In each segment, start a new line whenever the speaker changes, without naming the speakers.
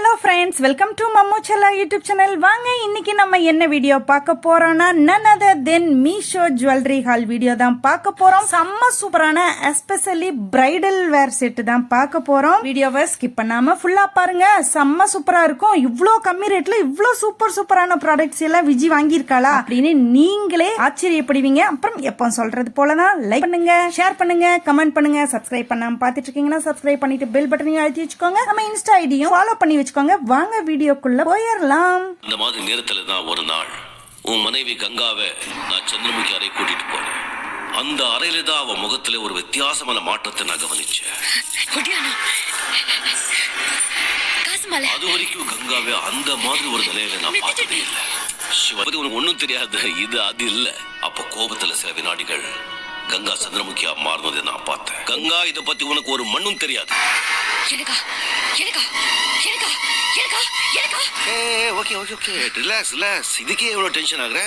Hello friends, welcome to மம்மு செல்லா YouTube channel. வாங்க இன்னைக்கு நம்ம என்ன வீடியோ பார்க்க போறோம்னா none other than Meesho jewellery hall video தான் பார்க்க போறோம். செம்ம சூப்பரான எஸ்பெஷலி பிரைடல் வேர் செட் தான் பார்க்க போறோம். வீடியோவை ஸ்கிப் பண்ணாம ஃபுல்லா பாருங்க. செம்ம சூப்பரா இருக்கும். இவ்ளோ கம்மி ரேட்ல இவ்ளோ சூப்பரான ப்ராடக்ட்ஸ் எல்லாம் விஜி வாங்கியிருக்காளா அப்படின்னு நீங்களே ஆச்சரியப்படுவீங்க. அப்புறம் எப்போ சொல்றது போலதான் லைக் பண்ணுங்க, ஷேர் பண்ணுங்க, கமெண்ட் பண்ணுங்க. சப்ஸ்கிரைப் பண்ணாம பாத்துட்டு இருக்கீங்கன்னா சப்ஸ்கிரைப் பண்ணிட்டு பெல் பட்டனையும் அழுத்தி வச்சுக்கோங்க. நம்ம இன்ஸ்டா ஐடியும் ஃபாலோ பண்ணி வச்சுக்கோங்க. வாங்க வீடியோக்குள்ள போயிடலாம்.
இந்த மாதிரி நேரத்துல தான் ஒரு நாள் உன் மனைவி கங்காவை நான் சந்திரமுகி அறை கூட்டிட்டு போனேன். அந்த அறையில தான் அவ முகத்துல ஒரு வித்தியாசமான மாற்றத்தை நான் கவனிச்சேன். அது வரைக்கும் கங்காவை அந்த மாதிரி ஒரு நிலையில நான் பார்த்ததே இல்லை. சிவபதி உனக்கு ஒன்னும் தெரியாது, இது அது இல்ல. அப்ப கோபத்துல சில வினாடிகள் கங்கா சந்திரமுகியா மாறினதை நான் பார்த்தேன். கங்கா இதை பத்தி உனக்கு ஒரு மண்ணும் தெரியாது. Okay relax. இதுக்கே எவ்வளவு டென்ஷன் ஆகுற?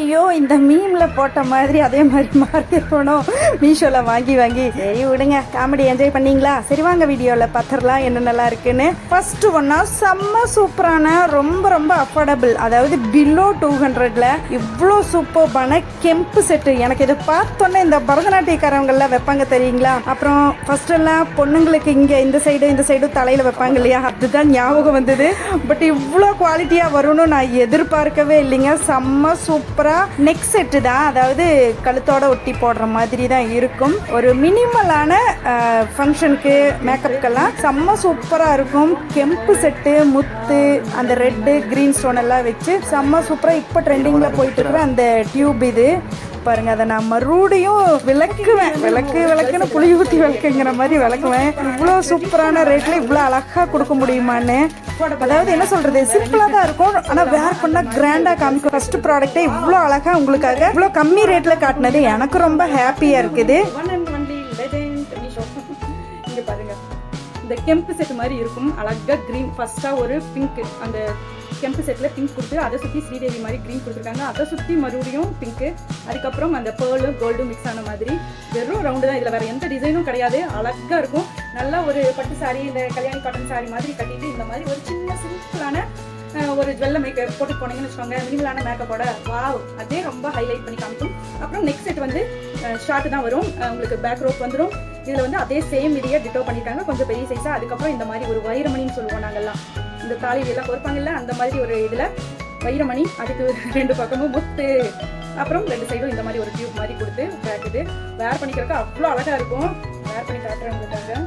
ஐயோ, இந்த மீம்ல போட்ட மாதிரி அதே மாதிரி மாறிக்கணும். மீஷோல வாங்கி சரி விடுங்க, காமெடி என்ஜாய் பண்ணீங்களா? சரி வாங்க வீடியோல பாத்திரலாம் என்ன நல்லா இருக்குன்னு. ஃபர்ஸ்ட் ஒன்னா செம்ம சூப்பரான ரொம்ப அஃபோர்டபுள், அதாவது பிலோ 200ல இவ்வளோ சூப்பர்பான கெம்பு செட்டு. எனக்கு இதை பார்த்தோன்னே இந்த பரதநாட்டியக்காரவங்கெல்லாம் வைப்பாங்க தெரியுங்களா? அப்புறம் ஃபர்ஸ்ட் எல்லாம் பொண்ணுங்களுக்கு இங்க இந்த சைடு தலையில வைப்பாங்க இல்லையா, அதுதான் ஞாபகம் வந்தது. பட் இவ்வளோ குவாலிட்டியா வரும்னு நான் எதிர்பார்க்கவே இல்லைங்க. செம்ம சூப்பரா நெக் செட்டு தான், அதாவது கழுத்தோட ஒட்டி போடுற மாதிரி தான் இருக்கும். ஒரு மினிமலான ஃபங்க்ஷனுக்கு மேக்கப்புக்கெல்லாம் செம்ம சூப்பரா இருக்கும். கெம்பு செட்டு, முத்து, அந்த ரெட்டு கிரீன் ஸ்டோன் எல்லாம் வச்சு செம்ம சூப்பரா இப்போ ட்ரெண்டிங்ல போயிட்டு இருக்கிற அந்த டியூப் இது பாருங்க. அதை நான் மறுபடியும் விளக்குன்னு புளி ஊற்றி விளக்குங்கிற மாதிரி விளக்குவேன். இவ்வளோ சூப்பரான ரேட்ல இவ்வளோ அழகா கொடுக்க முடியுமான்னு. அதாவது என்ன சொல்றது, சிம்பிளா தான் இருக்கும், ஆனா வேர் பண்ணா கிராண்டா காமிக்கும். ஃபர்ஸ்ட் ப்ராடக்டே இவ்வளோ அழகா உங்களுக்காக இவ்வளோ கம்மி ரேட்ல காட்டினது எனக்கு ரொம்ப ஹாப்பியா இருக்குது. இங்க பாருங்க, இந்த கெம்பு செட் மாதிரி இருக்கும். அழகா கிரீன், ஃபர்ஸ்டா ஒரு பிங்க், அந்த கெம்பு செட்டில் பிங்க் கொடுத்து அதை சுற்றி ஸ்ரீதேவி மாதிரி க்ரீன் கொடுத்துருக்காங்க. அதை சுற்றி மறுபடியும் பிங்க்கு, அதுக்கப்புறம் அந்த பேர்லும் கோல்டும் மிக்ஸ் ஆன மாதிரி வெறும் ரவுண்டு தான். இதில் வேறு எந்த டிசைனும் கிடையாது. அழகாக இருக்கும். நல்லா ஒரு பட்டு சாரி, இந்த கல்யாணி காட்டன் சாரி மாதிரி கட்டிட்டு இந்த மாதிரி ஒரு சின்ன சிம்பிளான ஒரு ஜுவல்ல மேக்கப் போட்டு போனீங்கன்னு வச்சுக்கோங்க, மினிமலான மேக்கப்போட வாவ், அதே ரொம்ப ஹைலைட் பண்ணி காமிக்கும். அப்புறம் நெக்ஸ்ட் செட் வந்து ஷார்ட் தான் வரும், உங்களுக்கு பேக் ரோப் வந்துடும். இதில் வந்து அதே சேம் இதையே டிட்டோ பண்ணிட்டாங்க, கொஞ்சம் பெரிய சைஸாக. அதுக்கப்புறம் இந்த மாதிரி ஒரு வைரமணின்னு சொல்லுவோம் நாங்கள்லாம், இந்த தாலியெல்லாம் பொறுப்பாங்கல்ல, அந்த மாதிரி ஒரு இதில் வைரமணி, அதுக்கு 2 பக்கமும் முத்து, அப்புறம் 2 சைடும் இந்த மாதிரி ஒரு டியூப் மாதிரி கொடுத்து பேக் இது வேர் பண்ணிக்கிறதுக்கு அவ்வளோ அழகாக இருக்கும். வேர் பண்ணி காட்டுறவங்களுக்காக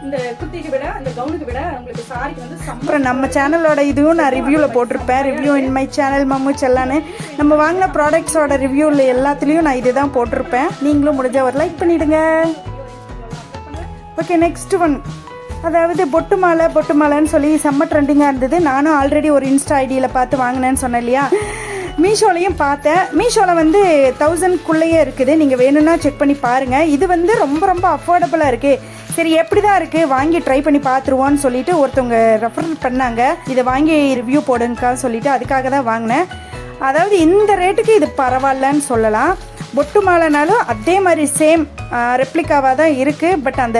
இந்த குர்த்திக்கு விட, இந்த கவுனுக்கு விட உங்களுக்கு சாரிக்கு வந்து அப்புறம் நம்ம சேனலோட இதுவும் நான் ரிவ்யூவில் போட்டிருப்பேன். ரிவ்யூ இன் மை சேனல் மம்மு செல்லான்னு. நம்ம வாங்கின ப்ராடக்ட்ஸோட ரிவ்யூவில் எல்லாத்துலேயும் நான் இதுதான் போட்டிருப்பேன். நீங்களும் முடிஞ்ச ஒரு லைக் பண்ணிவிடுங்க. ஓகே, நெக்ஸ்ட் ஒன், அதாவது பொட்டு மாலைன்னு சொல்லி செம்ம ட்ரெண்டிங்காக இருந்தது. நானும் ஆல்ரெடி ஒரு இன்ஸ்டா ஐடியில் பார்த்து வாங்கினேன்னு சொன்னேன் இல்லையா, மீஷோலையும் பார்த்தேன். மீஷோவில் வந்து 1000க்குள்ளேயே இருக்குது, நீங்கள் வேணும்னா செக் பண்ணி பாருங்கள். இது வந்து ரொம்ப அஃபோர்டபுளாக இருக்குது. சரி எப்படி தான் இருக்குது, வாங்கி ட்ரை பண்ணி பார்த்துருவோன்னு சொல்லிட்டு ஒருத்தவங்க ரெஃபர் பண்ணாங்க, இதை வாங்கி ரிவ்யூ போடுங்கக்கா சொல்லிட்டு, அதுக்காக தான் வாங்கினேன். அதாவது இந்த ரேட்டுக்கு இது பரவாயில்லன்னு சொல்லலாம். பொட்டு மாலைனாலும் அதே மாதிரி சேம் ரெப்ளிகாவாக தான் இருக்குது. பட் அந்த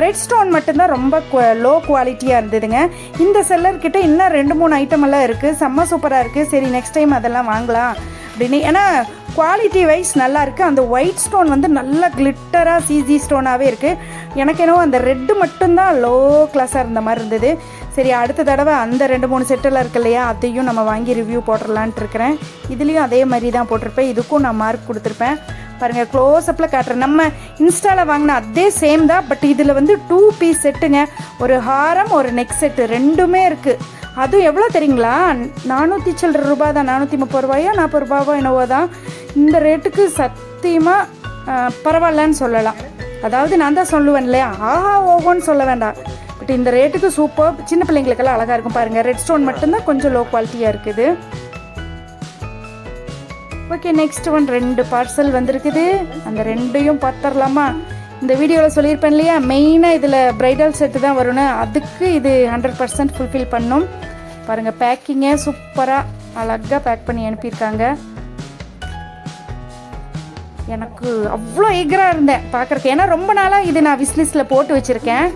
ரெட் ஸ்டோன் மட்டும்தான் ரொம்ப லோ குவாலிட்டியாக இருந்ததுங்க. இந்த செல்லர்கிட்ட இன்னும் 2-3 ஐட்டம் எல்லாம் இருக்குது, செம்ம சூப்பராக இருக்குது. சரி நெக்ஸ்ட் டைம் அதெல்லாம் வாங்கலாம் அப்படின்னு. ஏன்னா குவாலிட்டி வைஸ் நல்லா இருக்குது. அந்த ஒயிட் ஸ்டோன் வந்து நல்லா கிளிட்டராக சிஜி ஸ்டோனாகவே இருக்குது. எனக்கு என்னவோ அந்த ரெட்டு மட்டும்தான் லோ கிளாஸாக இருந்த மாதிரி இருந்தது. சரி அடுத்த தடவை அந்த 2-3 செட்டெல்லாம் இருக்கு இல்லையா, அதையும் நம்ம வாங்கி ரிவ்யூ போட்டுடலான்ட்டு இருக்கிறேன். இதுலேயும் அதே மாதிரி தான் போட்டிருப்பேன். இதுக்கும் நான் மார்க் கொடுத்துருப்பேன். பாருங்கள், க்ளோஸ்அப்பில் காட்டுறேன். நம்ம இன்ஸ்டாவில் வாங்கின அதே சேம் தான். பட் இதில் வந்து 2 பீஸ் செட்டுங்க. ஒரு ஹாரம், ஒரு நெக் செட்டு, ரெண்டுமே இருக்குது. அதுவும் எவ்வளோ தெரியுங்களா, 400 சில்லற ரூபா தான். 430 ரூபாயோ 40 ரூபாவோ என்னவோ தான். இந்த ரேட்டுக்கு சத்தியமாக பரவாயில்லன்னு சொல்லலாம். அதாவது நான் தான் சொல்லுவேன் இல்லையா, ஆஹா ஓஹோன்னு சொல்ல வேண்டாம். பட் இந்த ரேட்டுக்கு சூப்பர். சின்ன பிள்ளைங்களுக்கெல்லாம் அழகாக இருக்கும். பாருங்கள், ரெட் ஸ்டோன் மட்டும்தான் கொஞ்சம் லோ குவாலிட்டியாக இருக்குது. ஓகே, நெக்ஸ்ட் ஒன் 2 பார்சல் வந்திருக்குது. அந்த 2ஐயும் பார்த்துடலாமா? இந்த வீடியோவில் சொல்லியிருப்பேன் இல்லையா, மெயினாக இதில் ப்ரைடல் செட்டு தான் வரும்னு, அதுக்கு இது 100% ஃபுல்ஃபில் பண்ணும். பாருங்கள், பேக்கிங்கே சூப்பராக அழகாக பேக் பண்ணி அனுப்பியிருக்காங்க. எனக்கு அவ்வளோ ஈகராக இருந்தேன் பார்க்குறக்கு. ஏன்னா ரொம்ப நாளாக இது நான் விஸ்லிஸ்ட்டில் போட்டு வச்சுருக்கேன்.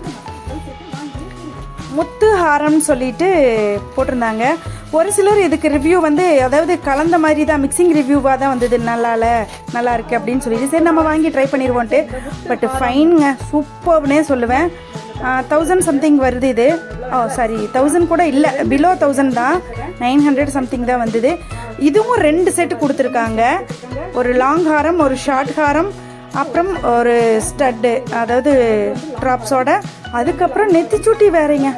முத்து ஹாரம்னு சொல்லிட்டு போட்டிருந்தாங்க. ஒரு சிலர் இதுக்கு ரிவ்யூ வந்து அதாவது கலந்த மாதிரி தான், மிக்சிங் ரிவ்யூவாக தான் வந்தது, நல்லா இருக்குது அப்படின்னு சொல்லிட்டு சரி நம்ம வாங்கி ட்ரை பண்ணிடுவோன்ட்டு. பட் ஃபைனுங்க, சூப்பர்னே சொல்லுவேன். 1000 சம்திங் வருது இது. சாரி 1000 கூட இல்லை, பிலோ 1000 தான், 900 சம்திங் தான் வந்தது. இதுவும் 2 செட்டு கொடுத்துருக்காங்க. ஒரு லாங் ஹாரம், ஒரு ஷார்ட் ஹாரம், அப்புறம் ஒரு ஸ்டட்டு அதாவது ட்ராப்ஸோட, அதுக்கப்புறம் நெத்திச்சுட்டி வேறங்க.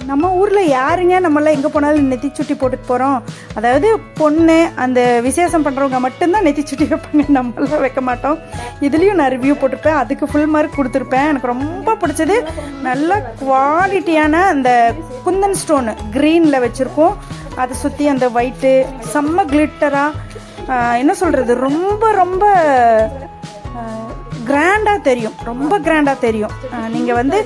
நம்ம ஊரில் யாருங்க நம்மளாம் எங்கே போனாலும் நெத்திச்சுட்டி போட்டுட்டு போகிறோம். அதாவது பொண்ணு அந்த விசேஷம் பண்ணுறவங்க மட்டும்தான் நெத்திச்சுட்டி வைப்பாங்க, நம்மளாம் வைக்க மாட்டோம். இதுலேயும் நான் ரிவ்யூ போட்டிருப்பேன், அதுக்கு ஃபுல் மார்க் கொடுத்துருப்பேன். எனக்கு ரொம்ப பிடிச்சது நல்ல குவாலிட்டியான அந்த குந்தன் ஸ்டோனு க்ரீனில் வச்சுருக்கோம். அதை சுற்றி அந்த ஒயிட்டு செம்ம கிளிட்டராக, என்ன சொல்கிறது, ரொம்ப ரொம்ப கிராண்டாக தெரியும், ரொம்ப கிராண்டாக தெரியும். நீங்கள் வந்து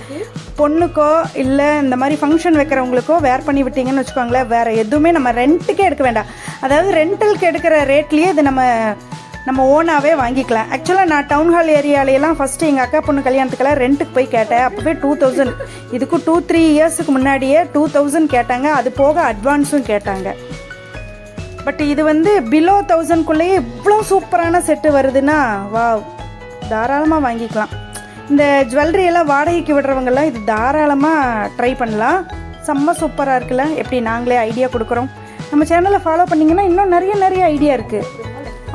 பொண்ணுக்கோ இல்லை இந்த மாதிரி ஃபங்க்ஷன் வைக்கிறவங்களுக்கோ வேர் பண்ணி விட்டீங்கன்னு வச்சுக்கோங்களேன், வேறு எதுவுமே நம்ம ரெண்ட்டுக்கே எடுக்க வேண்டாம். அதாவது ரெண்டலுக்கு எடுக்கிற ரேட்லேயே இது நம்ம ஓனாகவே வாங்கிக்கலாம். ஆக்சுவலாக நான் டவுன் ஹால் ஏரியாலையெல்லாம் ஃபஸ்ட்டு எங்கள் அக்கா பொண்ணு கல்யாணத்துக்கெல்லாம் ரெண்ட்டுக்கு போய் கேட்டேன். அப்போவே 2000, இதுக்கும் 2-3 இயர்ஸுக்கு முன்னாடியே 2000 கேட்டாங்க. அது போக அட்வான்ஸும் கேட்டாங்க. பட் இது வந்து பிலோ 1000க்குள்ளேயே இவ்வளோ சூப்பரான செட்டு வருதுன்னா வா, தாராளமாக வாங்கிக்கலாம். இந்த ஜுவல்லரி எல்லாம் வாடகைக்கு விடுறவங்கெல்லாம் இது தாராளமாக ட்ரை பண்ணலாம். செம்ம சூப்பராக இருக்குல்ல. எப்படி நாங்களே ஐடியா கொடுக்குறோம். நம்ம சேனலை ஃபாலோ பண்ணிங்கன்னா இன்னும் நிறைய ஐடியா இருக்குது.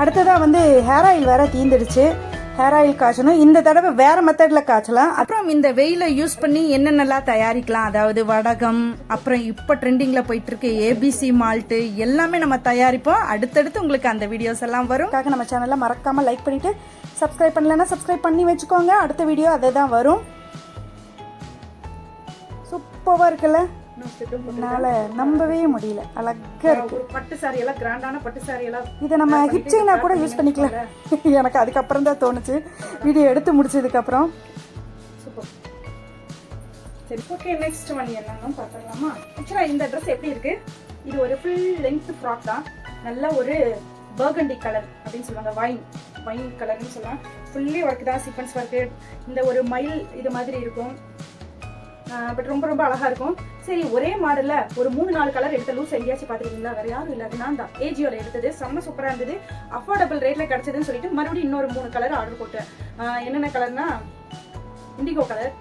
அடுத்ததாக வந்து ஹேர் ஆயில் வேறு தீந்துடுச்சு. Hair oil காய்ச்சணும். இந்த தடவை வேறு மெத்தடில் காய்ச்சலாம். அப்புறம் இந்த வெயிலை யூஸ் பண்ணி என்னென்னலாம் தயாரிக்கலாம், அதாவது வடகம், அப்புறம் இப்போ ட்ரெண்டிங்கில் போயிட்டுருக்கு ஏபிசி மால்ட்டு, எல்லாமே நம்ம தயாரிப்போம். அடுத்தடுத்து உங்களுக்கு அந்த வீடியோஸ் எல்லாம் வரும். நம்ம சேனலை மறக்காமல் லைக் பண்ணிவிட்டு சப்ஸ்கிரைப் பண்ணலைன்னா சப்ஸ்கிரைப் பண்ணி வச்சுக்கோங்க. அடுத்த வீடியோ அதே தான் வரும். சூப்பராக இருக்குல்ல, என்னால் நம்பவே முடியல, அழகா இருக்கு. பட்டு சாரி எல்லாம், கிராண்டான பட்டு சாரி எல்லாம் இதை நம்ம ஹிப் செயினா கூட யூஸ் பண்ணிக்கலாம். எனக்கு அதுக்கப்புறம் தான் தோணுச்சு, வீடியோ எடுத்து முடிச்சதுக்கப்புறம். சூப்பர். சரி, ஓகே, நெக்ஸ்ட் ஒன் என்னன்னு பார்த்துடலாமா? ஆக்சுவலாக இந்த ட்ரெஸ் எப்படி இருக்கு, இது ஒரு ஃபுல் லென்த் ஃப்ராக் தான். நல்ல ஒரு பர்கண்டி கலர் அப்படின்னு சொல்லுவாங்க, வைன் கலர்னு சொல்லலாம். ஃபுல்லி ஒர்க் தான், சீக்வன்ஸ் ஒர்க்கு. இந்த ஒரு மயில் இது மாதிரி இருக்கும். பட் ரொம்ப ரொம்ப அழகா இருக்கும். சரி, ஒரே மாடல்ல ஒரு 3-4 கலர் எடுத்த லூஸ் எங்கேயாச்சும் பாத்துருக்கீங்களா? வேற யாரும் இல்ல, நான் தான் ஏஜியோல எடுத்தது. செம்ம சூப்பரா இருந்தது, அஃபோர்டபுள் ரேட்ல கிடைச்சதுன்னு சொல்லிட்டு மறுபடியும் இன்னொரு 3 கலர் ஆர்டர் போட்டேன். என்னென்ன கலர்னா இண்டிகோ கலர்,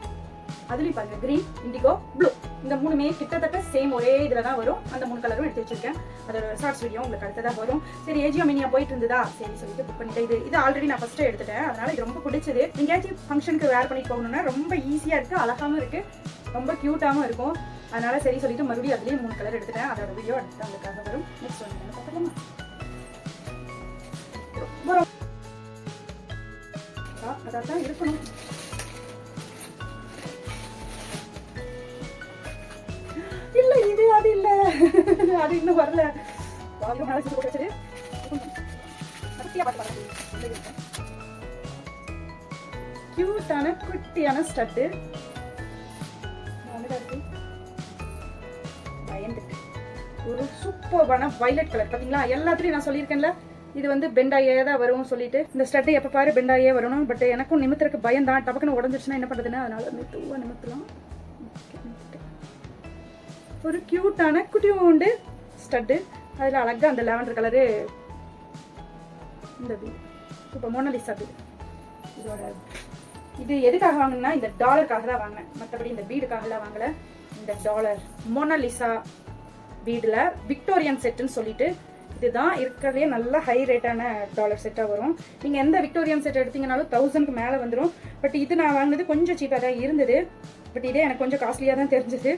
அதுலயும் பாருங்க கிரீன், இண்டிகோ, ப்ளூ, இந்த 3மே கிட்டத்தட்ட சேம் ஒரே இதுல தான் வரும். அந்த 3 கலரும் எடுத்து வச்சிருக்கேன். அதோட ஷார்ட்ஸ் வீடியோ உங்களுக்கு அடுத்ததா வரும். சரி, ஏஜியோ மினியா போயிட்டு இருந்ததா, சரி சொல்லிட்டு புக் பண்ணிட்டேன். இது ஆல்ரெடி நான் ஃபர்ஸ்ட் எடுத்துட்டேன், அதனால இது ரொம்ப பிடிச்சது. எங்கேயாச்சும் ஃபங்க்ஷனுக்கு வேர் பண்ணி போகணும்னா ரொம்ப ஈஸியா இருக்கு, அழகாவும் இருக்கு, ரொம்ப கியூட்டாவும் இருக்கும். அதனால சரி சொல்லிட்டு மறுபடியும் அதுலயே 3 கலர் எடுத்துட்டேன். அதோட வீடியோ அடுத்து உங்களுக்காக வரும். நெக்ஸ்ட் ஒன் என்ன பார்க்கலாமா? அதான் இருக்கணும். இல்ல, இது அது இல்ல, அது இன்னும் வரல. கியூட்டான குட்டியான ஸ்டட்டு, ஒரு சூப்பரான வயலட் கலர். பாத்தீங்களா, எல்லாத்துலயும் நான் சொல்லியிருக்கேன்ல இது வந்து பெண்டாயே தான் வரும் சொல்லிட்டு. இந்த ஸ்டட்டு எப்ப பாரு பெண்டாயே வரணும். பட் எனக்கும் நிமித்திற்கு பயம் தான், டபக்குன்னு உடஞ்சிருச்சுன்னா என்ன பண்றதுன்னு. அதனால மெதுவா நிமித்தலாம். ஒரு கியூட்டான குட்டியோண்டு ஸ்டட்டு, அதில் அழகா அந்த லாவெண்டர் கலரு, இந்த இப்போ மோனாலிசா இதோட. இது எதுக்காக வாங்கினா, இந்த டாலருக்காக தான் வாங்கினேன், மற்றபடி இந்த பீடுக்காகலாம் வாங்கல. இந்த டாலர் மோனாலிசா பீடில் விக்டோரியன் செட்டுன்னு சொல்லிட்டு, இதுதான் இருக்கிறதே நல்ல ஹை ரேட்டான டாலர் செட்டாக வரும். நீங்கள் எந்த விக்டோரியன் செட் எடுத்தீங்கனாலும் 1000க்கு மேலே வந்துடும். பட் இது நான் வாங்கினது கொஞ்சம் சீப்பாக தான் இருந்தது. பட் இதே எனக்கு கொஞ்சம் காஸ்ட்லியாக தான் தெரிஞ்சது.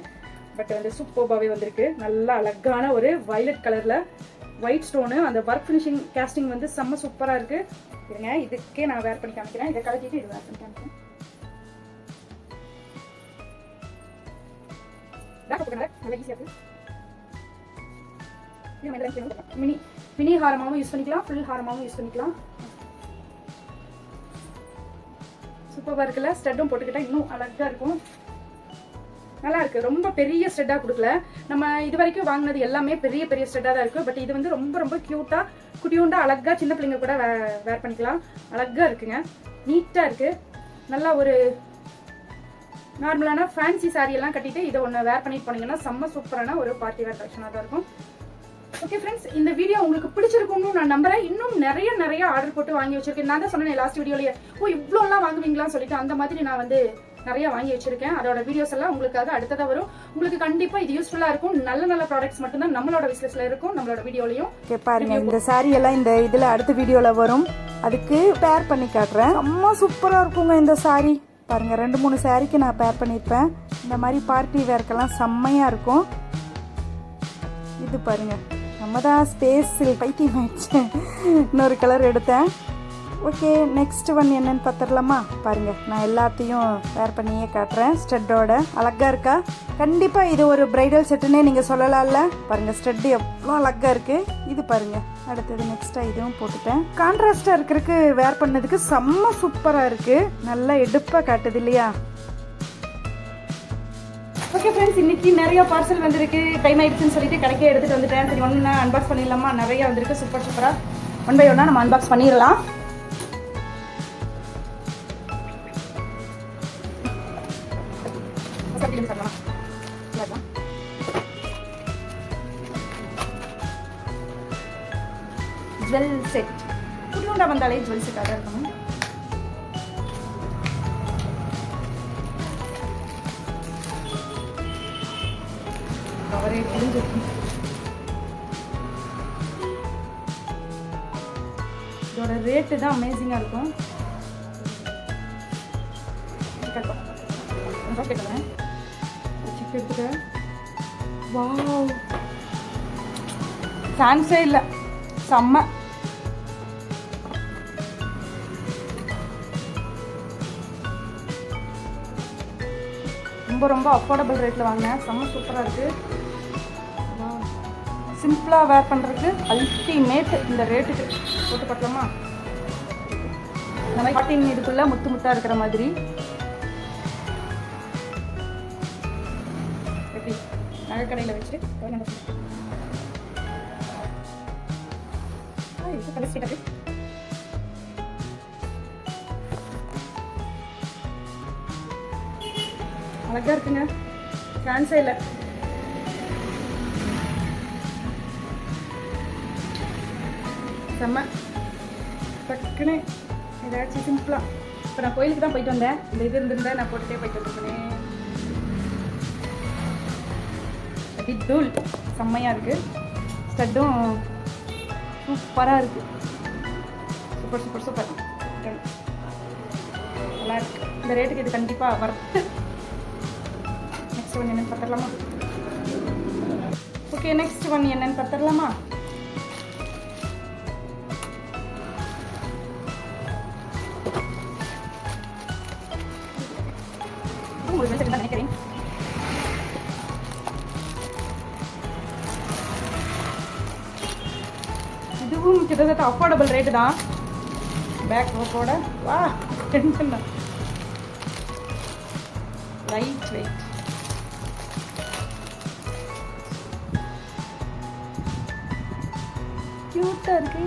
பட் வந்து சூப்பர்பாவே வந்திருக்கு. நல்ல அழகான ஒரு வயலட் கலர்ல ஒயிட் ஸ்டோனு, அந்த ஒர்க் ஃபினிஷிங் கேஸ்டிங் வந்து செம்ம சூப்பரா இருக்கு. இருங்க, இதுக்கே நான் வேர் பண்ணி காமிக்கிறேன். இதை கலட்டிட்டு இது வேர் பண்ணி காமிக்கிறேன். நல்ல ஈஸியா இருக்கு. மினி ஹாரமாவும் யூஸ் பண்ணிக்கலாம், ஃபுல் ஹாரமாவும் யூஸ் பண்ணிக்கலாம். சூப்பரா இருக்குல்ல. ஸ்டட்டும் போட்டுக்கிட்டா இன்னும் அழகா இருக்கும், நல்லா இருக்கு. ரொம்ப பெரிய ஸ்டெட்டா கொடுக்கல. நம்ம இது வரைக்கும் வாங்கினது எல்லாமே பெரிய பெரிய ஸ்டெட்டா தான் இருக்கு. பட் இது வந்து ரொம்ப ரொம்ப கியூட்டா குட்டியூண்டா அழகாக சின்ன பிள்ளைங்க கூட வேர் பண்ணிக்கலாம். அழகாக இருக்குங்க, நீட்டாக இருக்குது. நல்லா ஒரு நார்மலான ஃபேன்சி சாரி எல்லாம் கட்டிட்டு இதை ஒன்று வேர் பண்ணிட்டு போனீங்கன்னா செம்ம சூப்பரான ஒரு பார்ட்டி வேர் கலெக்ஷனாக தான் இருக்கும். ஓகே ஃப்ரெண்ட்ஸ், இந்த வீடியோ உங்களுக்கு பிடிச்சிருக்கும்னு நான் நம்புறேன். இன்னும் நிறைய ஆர்டர் போட்டு வாங்கி வச்சிருக்கேன். நான் தான் சொன்னேன் லாஸ்ட் வீடியோலயே, இவ்வளோலாம் வாங்குவீங்களான்னு சொல்லிட்டு அந்த மாதிரி நான் வந்து நிறைய வாங்கி வச்சிருக்கேன். அதோட வீடியோஸ் எல்லாம் உங்களுக்காக அடுத்ததாக வரும். உங்களுக்கு கண்டிப்பா இது யூஸ்ஃபுல்லா இருக்கும். நல்ல ப்ராடக்ட்ஸ் மட்டும்தான் நம்மளோட விஸ்லிஸ்ட்ல இருக்கும், நம்மளோட வீடியோலயும். பாருங்க, இந்த சாரி எல்லாம் இந்த இதுல அடுத்த வீடியோல வரும். அதுக்கு பேர் பண்ணி காட்டுறேன். செம்ம சூப்பரா இருக்குங்க இந்த சாரி. பாருங்க, 2-3 சாரிக்கு நான் பேர் பண்ணியிருப்பேன். இந்த மாதிரி பார்ட்டி வேர்க்கெல்லாம் செம்மையா இருக்கும். இது பாருங்க, நம்ம தான் ஸ்பேஸில் பைத்தியம் ஆயிடுச்சு. இன்னொரு கலர் எடுத்தேன். ஓகே, நெக்ஸ்ட் ஒன் என்னன்னு பார்த்துடலாமா? பாருங்க, நான் எல்லாத்தையும் வேர் பண்ணியே காட்டுறேன். ஸ்டட்டோட அழகா இருக்கா? கண்டிப்பா இது ஒரு பிரைடல் செட்டுன்னே நீங்க சொல்லலாம்ல. பாருங்க, ஸ்டட் எவ்வளோ அழகா இருக்கு. இது பாருங்க. அடுத்தது நெக்ஸ்டா இதுவும் போட்டுட்டேன். கான்ட்ராஸ்டா இருக்கிறதுக்கு வேர் பண்ணதுக்கு செம்ம சூப்பரா இருக்கு. நல்லா எடுப்பா காட்டுது இல்லையா? ஓகே ஃப்ரெண்ட்ஸ், இன்னைக்கு நிறைய பார்சல் வந்திருக்கு. டைம் ஆயிடுச்சுன்னு சொல்லிட்டு கடைக்கே எடுத்துட்டு வந்துட்டேன். சரி, ஒன்று அன்பாக்ஸ் பண்ணிடலாமா? நிறைய வந்திருக்கு, சூப்பரா. 1 by 1 நம்ம அன்பாக்ஸ் பண்ணிடலாம். ஜுவல் செட், புதுண்டா வந்தாலே ஜுவல் செட்டாக தான் இருக்கணும். கவரே புரிஞ்சிருக்கு. இதோட ரேட்டு தான் அமேசிங்காக இருக்கும். எடுத்துக்க. வாவ், சான்ஸே இல்லை, செம்ம. ரொம்ப அஃபோர்டபுள் ரேட்டில் வாங்கினேன். செம்ம சூப்பராக இருக்குது. சிம்பிளாக வேர் பண்ணுறதுக்கு அல்டிமேட். இந்த ரேட்டுக்கு போட்டு பார்க்கலாமா? இந்த மாதிரி காட்டின் இதுக்குள்ளே முத்தாக இருக்கிற மாதிரி எப்படி நகைக்கடையில் வச்சு அழகா இருக்குங்க, சான்ஸே இல்லை. செம்ம. டக்குன்னு ஏதாச்சும் சிம்பிளா. இப்போ நான் கோயிலுக்கு தான் போயிட்டு வந்தேன். இந்த இது இருந்திருந்தேன், நான் போட்டுட்டே போயிட்டு வந்துருக்கேன். தூள் செம்மையா இருக்கு. ஸ்டட்டும் சூப்பராக இருக்கு. சூப்பர் நல்லா இருக்கு. இந்த ரேட்டுக்கு இது கண்டிப்பாக வர்த்து. நெக்ஸ்ட் ஒன் என்னன்னு பார்த்துடலாமா? ஓகே, நெக்ஸ்ட் ஒன் என்னன்னு பார்த்துடலாமா? நினைக்கிறேன். இதுவும் கிட்டத்தட்ட அஃபோர்டபுள் ரேட்டு தான். பேக் ரோப்போட வா, டென்ஷன் தான். Light weight. கியூட்டாக இருக்கு.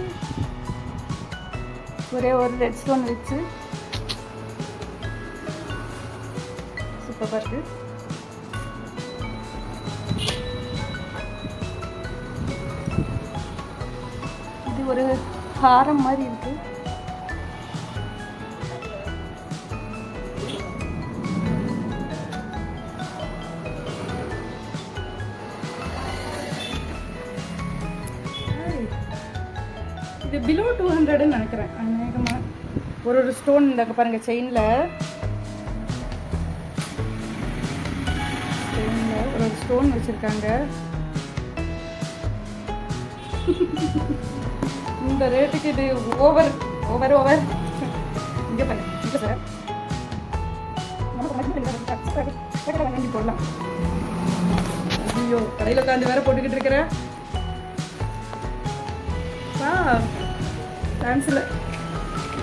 ஒரே ஒரு ரெட் ஸ்டோன் வச்சு சூப்பராக இருக்கு. இது ஒரு ஹாரம் மாதிரி இருக்கு. இது பிலோ 200ன்னு நினைக்கிறேன். அநேகமாக ஒரு ஸ்டோன் இந்த பாருங்க, செயின்ல ஒரு ஸ்டோன் வச்சிருக்காங்க. இந்த ரேட்டுக்கு இது ஓவர். இங்கே பாருங்க, இங்கே சார் வாங்கி போடலாம். ஐயோ, கடையில் உட்காந்து வேற போட்டுக்கிட்டு இருக்கிறேன். டான்ஸில்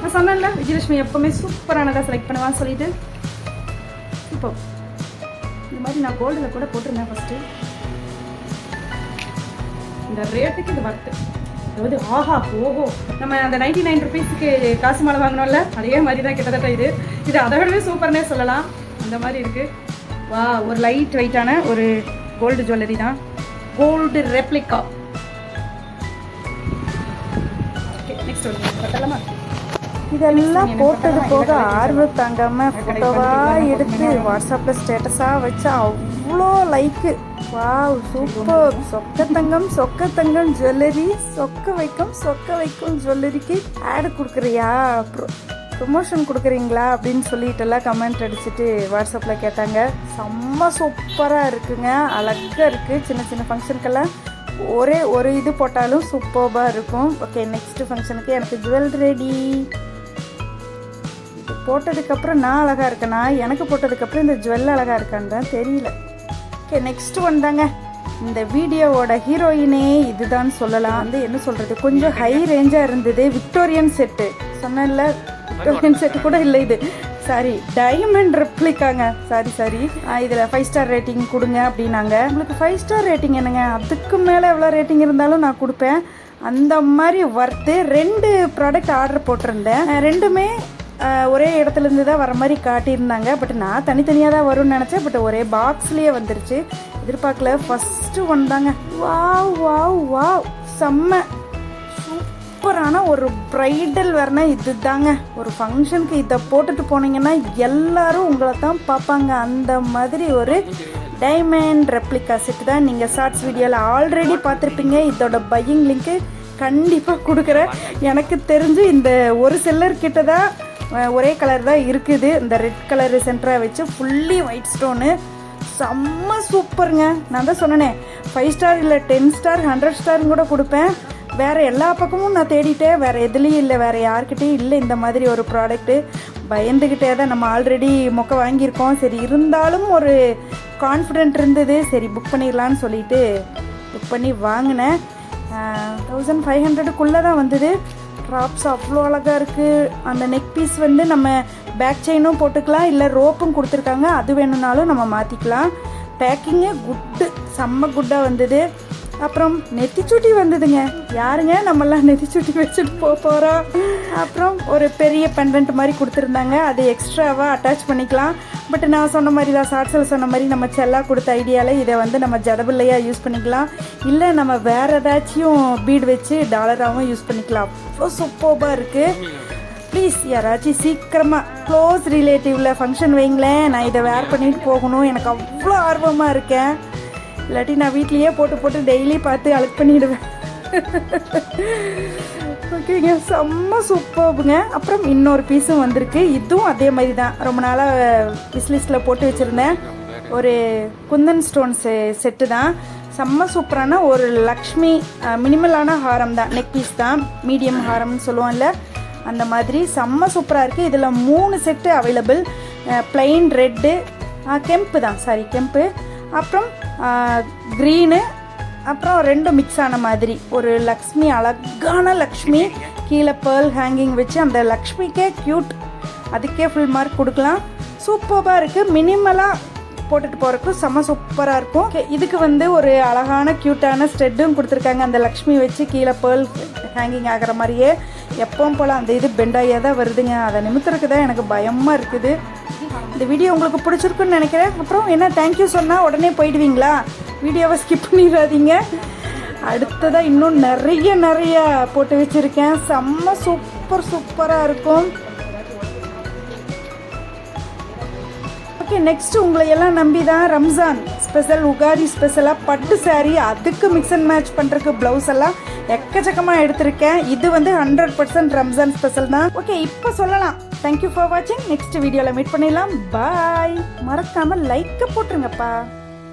நான் சொன்னேன்ல, விஜயலட்சுமி எப்பவுமே சூப்பரானதாக செலக்ட் பண்ணுவான்னு சொல்லிட்டு. சூப்பர். இந்த மாதிரி நான் கோல்டில் கூட போட்டிருந்தேன் ஃபஸ்ட்டு. இந்த ரேட்டுக்கு இது வர்த்து. அதாவது ஆஹா ஓஹோ நம்ம அந்த 99 ருபீஸுக்கு காசு மாலை வாங்கினோம்ல அதே மாதிரி தான் கிட்டத்தட்ட இது அதை விடவே சூப்பர்னே சொல்லலாம். அந்த மாதிரி இருக்குது. வா ஒரு லைட் வெயிட்டான ஒரு கோல்டு ஜுவல்லரி தான், கோல்டு ரெப்ளிகா. ஓகே நெக்ஸ்ட் ஒரு பார்த்தலாமா? இதெல்லாம் போட்டது போக ஆர்வம் தாங்காமல் ஃபோட்டோவாக எடுத்து வாட்ஸ்அப்பில் ஸ்டேட்டஸாக வச்சா அவ்வளோ லைக்கு. Wow super. சொக்க தங்கம் ஜுவல்லரி, சொக்க வைக்கும் ஜுவல்லரிக்கு ஆடு கொடுக்குறியா, ப்ரொமோஷன் கொடுக்குறீங்களா அப்படின்னு சொல்லிட்டுலாம் கமெண்ட் அடிச்சுட்டு வாட்ஸ்அப்பில் கேட்டாங்க. செம்ம சூப்பராக இருக்குங்க, அழகாக இருக்குது. சின்ன சின்ன ஃபங்க்ஷனுக்கெல்லாம் ஒரே ஒரு இது போட்டாலும் சூப்பராக இருக்கும். ஓகே நெக்ஸ்ட்டு ஃபங்க்ஷனுக்கு எனக்கு ஜுவல் ரெடி. போட்டதுக்கப்புறம் நான் அழகாக இருக்கேனா, எனக்கு போட்டதுக்கப்புறம் இந்த ஜுவல் அழகாக இருக்கான்னு தான் தெரியல. ஓகே நெக்ஸ்ட் வந்தாங்க. இந்த வீடியோவோட ஹீரோயினே இதுதான் சொல்லலாம். வந்து என்ன சொல்கிறது, கொஞ்சம் ஹை ரேஞ்சாக இருந்தது. விக்டோரியன் செட்டு சொன்னேன்ல, விக்டோரியன் செட்டு கூட இல்லை இது, சாரி டைமண்ட் ரெப்ளிகாங்க. சாரி இதில் 5 ஸ்டார் ரேட்டிங் கொடுங்க அப்படின்னாங்க. உங்களுக்கு 5 ஸ்டார் ரேட்டிங் என்னங்க, அதுக்கு மேலே எவ்வளோ ரேட்டிங் இருந்தாலும் நான் கொடுப்பேன். அந்த மாதிரி ஒர்த்து. 2 ப்ராடக்ட் ஆர்டர் போட்டிருந்தேன். ரெண்டுமே ஒரே இடத்துலேருந்து தான் வர மாதிரி காட்டியிருந்தாங்க. பட் நான் தனித்தனியாக தான் வரும்னு நினச்சேன். பட் ஒரே பாக்ஸ்லேயே வந்துருச்சு, எதிர்பார்க்கல. ஃபஸ்ட்டு ஒன் தாங்க. வாவ் செம்ம சூப்பரான ஒரு ப்ரைடல் வரனா இது தாங்க. ஒரு ஃபங்க்ஷனுக்கு இதை போட்டுட்டு போனீங்கன்னா எல்லாரும் உங்களை தான் பார்ப்பாங்க. அந்த மாதிரி ஒரு டைமண்ட் ரெப்ளிகா செட் தான். நீங்கள் ஷார்ட்ஸ் வீடியோவில் ஆல்ரெடி பார்த்துருப்பீங்க. இதோட பையிங் லிங்க்கு கண்டிப்பாக கொடுக்குறேன். எனக்கு தெரிஞ்சு இந்த ஒரு செல்லர்கிட்ட தான் ஒரே கலர் தான் இருக்குது. இந்த ரெட் கலர் சென்டராக வச்சு ஃபுல்லி ஒயிட் ஸ்டோனு, செம்ம சூப்பருங்க. நான் தான் சொன்னேனே 5 ஸ்டார் இல்லை 10 ஸ்டார் 100 ஸ்டாரும் கூட கொடுப்பேன். வேறு எல்லா பக்கமும் நான் தேடிட்டேன், வேறு எதுலேயும் இல்லை, வேறு யார்கிட்டையும் இல்லை இந்த மாதிரி ஒரு ப்ராடக்ட்டு. பயந்துக்கிட்டே தான், நம்ம ஆல்ரெடி மொக்க வாங்கியிருக்கோம். சரி இருந்தாலும் ஒரு கான்ஃபிடென்ட் இருந்தது, சரி புக் பண்ணிடலான்னு சொல்லிட்டு புக் பண்ணி வாங்கினேன். 1500க்குள்ளே தான் வந்தது. ட்ராப்ஸ் அவ்வளோ அழகாக இருக்குது. அந்த நெக் பீஸ் வந்து நம்ம பேக் செயினும் போட்டுக்கலாம், இல்லை ரோப்பும் கொடுத்துருக்காங்க, அது வேணும்னாலும் நம்ம மாற்றிக்கலாம். பேக்கிங்கே குட்டு, செம்ம குட்டாக வந்தது. அப்புறம் நெத்திச்சுட்டி வந்ததுங்க. யாருங்க நம்மெல்லாம் நெத்திச்சுட்டி வச்சுட்டு போகிறோம். அப்புறம் ஒரு பெரிய பெண்டன்ட் மாதிரி கொடுத்துருந்தாங்க, அது எக்ஸ்ட்ராவாக அட்டாச் பண்ணிக்கலாம். பட் நான் சொன்ன மாதிரி தான், ஷார்ட்ஸில் சொன்ன மாதிரி நம்ம செல்லா கொடுத்த ஐடியாவில் இதை வந்து நம்ம ஜடபிள்ளையாக யூஸ் பண்ணிக்கலாம், இல்லை நம்ம வேறு ஏதாச்சும் பீட் வச்சு டாலராகவும் யூஸ் பண்ணிக்கலாம். அவ்வளோ சூப்பராக இருக்குது. ப்ளீஸ் யாராச்சும் சீக்கிரமாக க்ளோஸ் ரிலேட்டிவில் ஃபங்க்ஷன் வைங்களேன், நான் இதை வேர் பண்ணிட்டு போகணும். எனக்கு அவ்வளோ ஆர்வமாக இருக்கேன். இல்லாட்டி நான் வீட்லேயே போட்டு டெய்லி பார்த்து அழுக்கு பண்ணிவிடுவேன். ஓகேங்க, செம்ம சூப்பர்ங்க. அப்புறம் இன்னொரு பீஸும் வந்திருக்கு. இதுவும் அதே மாதிரி தான், ரொம்ப நாளாக விஸ்லிஸ்ட்டில் போட்டு வச்சுருந்தேன். ஒரு குந்தன் ஸ்டோன்ஸு செட்டு தான். செம்ம சூப்பரான ஒரு லக்ஷ்மி மினிமலான ஹாரம் தான், நெக் பீஸ் தான், மீடியம் ஹாரம்னு சொல்லுவோம்ல அந்த மாதிரி. செம்ம சூப்பராக இருக்குது. இதில் 3 செட்டு அவைலபிள். பிளெயின் ரெட்டு, கெம்பு தான், சாரி கெம்பு, அப்புறம் க்ரீனு, அப்புறம் 2 மிக்ஸ் ஆன மாதிரி ஒரு லக்ஷ்மி, அழகான லக்ஷ்மி, கீழே பேர்ல் ஹேங்கிங் வச்சு அந்த லக்ஷ்மிக்கே க்யூட், அதுக்கே ஃபுல் மார்க் கொடுக்கலாம். சூப்பராக இருக்குது. மினிமலாக போட்டுட்டு போகிறதுக்கும் செம்ம சூப்பராக இருக்கும். இதுக்கு வந்து ஒரு அழகான க்யூட்டான ஸ்டெட்டும் கொடுத்துருக்காங்க, அந்த லக்ஷ்மி வச்சு கீழே பேர்ல் ஹேங்கிங் ஆகிற மாதிரியே. எப்பவும் போல் அந்த இது பெண்டாயாக தான் வருதுங்க, அதை நிமித்துறதுக்கு தான் எனக்கு பயமாக இருக்குது. இந்த வீடியோ உங்களுக்கு பிடிச்சிருக்குன்னு நினைக்கிறேன். அப்புறம் என்ன தேங்க்யூ சொன்னால் உடனே போயிடுவீங்களா, வீடியோவை ஸ்கிப் பண்ணிடாதீங்க. அடுத்ததாக இன்னும் நிறைய போட்டு வச்சுருக்கேன். செம்ம சூப்பராக இருக்கும். ஓகே நெக்ஸ்ட் உங்களை எல்லாம் நம்பி தான் ரம்ஜான் ஸ்பெஷல், உகாதி ஸ்பெஷலாக பட்டு சாரீ, அதுக்கு மிக்ஸ் அண்ட் மேட்ச் பண்ணுறதுக்கு ப்ளவுஸ் எல்லாம் எக்கச்சக்கமாக எடுத்திருக்கேன். இது வந்து 100% ரம்ஜான் ஸ்பெஷல் தான். ஓகே இப்போ சொல்லலாம். தேங்க்யூ ஃபார் வாட்சிங். நெக்ஸ்ட் வீடியோவில் மீட் பண்ணிடலாம். பாய். மறக்காமல் லைக்கை போட்டுருங்கப்பா.